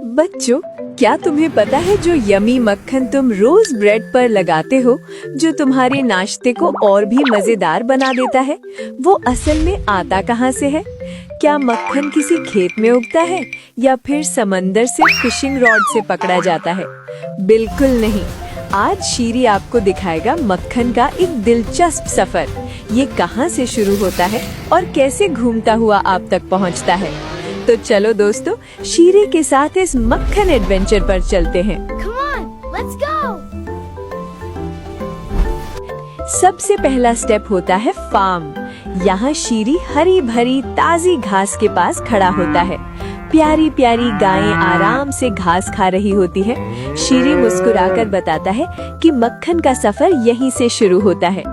बच्चों, क्या तुम्हें पता है जो यमी मक्खन तुम रोज ब्रेड पर लगाते हो, जो तुम्हारे नाश्ते को और भी मजेदार बना देता है, वो असल में आता कहाँ से है? क्या मक्खन किसी खेत में उगता है या फिर समंदर से फिशिंग रॉड से पकड़ा जाता है? बिल्कुल नहीं। आज शीरी आपको दिखाएगा मक्खन का एक दिलचस्प सफर। ये कहाँ से शुरू होता है और कैसे घूमता हुआ आप तक पहुँचता है। तो चलो दोस्तों, शीरी के साथ इस मक्खन एडवेंचर पर चलते हैं। Come on, let's go. सबसे पहला स्टेप होता है फार्म। यहाँ शीरी हरी भरी ताजी घास के पास खड़ा होता है। प्यारी प्यारी गायें आराम से घास खा रही होती है। शीरी मुस्कुराकर बताता है कि मक्खन का सफर यहीं से शुरू होता है।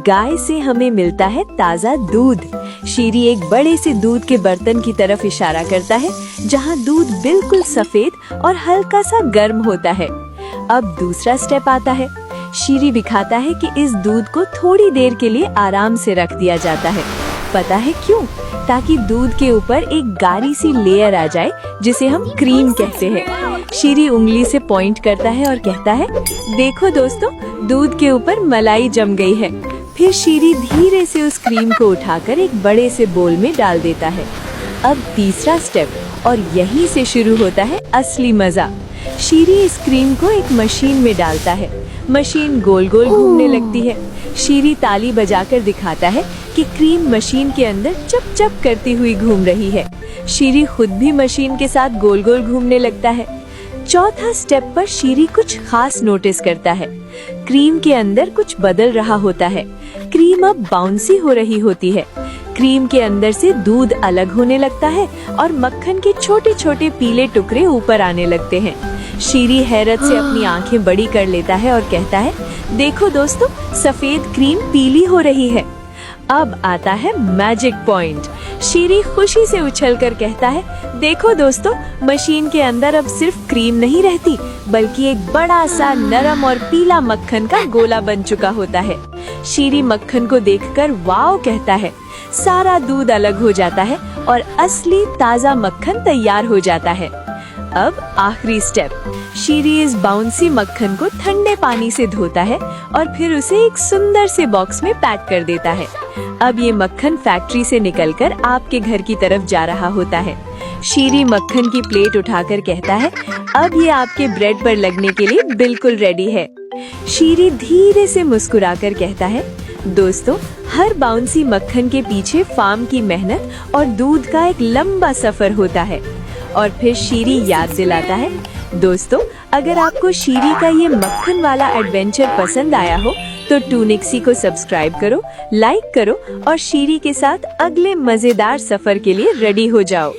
गाय से हमें मिलता है ताजा दूध। शीरी एक बड़े से दूध के बर्तन की तरफ इशारा करता है, जहाँ दूध बिल्कुल सफेद और हल्का सा गर्म होता है। अब दूसरा स्टेप आता है। शीरी दिखाता है कि इस दूध को थोड़ी देर के लिए आराम से रख दिया जाता है। पता है क्यों? ताकि दूध के ऊपर एक गाढ़ी सी लेयर आ जाए, जिसे हम क्रीम कहते हैं। शीरी उंगली से पॉइंट करता है और कहता है, देखो दोस्तों, दूध के ऊपर मलाई जम गई है। फिर शीरी धीरे से उस क्रीम को उठाकर एक बड़े से बोल में डाल देता है। अब तीसरा स्टेप, और यहीं से शुरू होता है असली मजा। शीरी इस क्रीम को एक मशीन में डालता है। मशीन गोल गोल घूमने लगती है। शीरी ताली बजाकर दिखाता है कि क्रीम मशीन के अंदर चप चप करती हुई घूम रही है। शीरी खुद भी मशीन के साथ गोल गोल घूमने लगता है। चौथा स्टेप पर शीरी कुछ खास नोटिस करता है। क्रीम के अंदर कुछ बदल रहा होता है। क्रीम अब बाउंसी हो रही होती है। क्रीम के अंदर से दूध अलग होने लगता है और मक्खन के छोटे छोटे पीले टुकड़े ऊपर आने लगते हैं। शीरी हैरत से अपनी आंखें बड़ी कर लेता है और कहता है, देखो दोस्तों, सफेद क्रीम पीली हो रही है। अब आता है मैजिक पॉइंट। शीरी खुशी से उछलकर कहता है, देखो दोस्तों, मशीन के अंदर अब सिर्फ क्रीम नहीं रहती, बल्कि एक बड़ा सा नरम और पीला मक्खन का गोला बन चुका होता है। शीरी मक्खन को देखकर वाव कहता है। सारा दूध अलग हो जाता है और असली ताजा मक्खन तैयार हो जाता है। अब आखिरी स्टेप। शीरी इस बाउंसी मक्खन को ठंडे पानी से धोता है और फिर उसे एक सुंदर से बॉक्स में पैक कर देता है। अब ये मक्खन फैक्ट्री से निकलकर आपके घर की तरफ जा रहा होता है। शीरी मक्खन की प्लेट उठाकर कहता है, अब ये आपके ब्रेड पर लगने के लिए बिल्कुल रेडी है। शीरी धीरे से मुस्कुराकर कहता है, दोस्तों, हर बाउंसी मक्खन के पीछे फार्म की मेहनत और दूध का एक लंबा सफर होता है। और फिर शीरी याद दिलाता है, दोस्तों, अगर आपको शीरी का ये मक्खन वाला एडवेंचर पसंद आया हो तो टूनिक्सी को सब्सक्राइब करो, लाइक करो और शीरी के साथ अगले मजेदार सफर के लिए रेडी हो जाओ।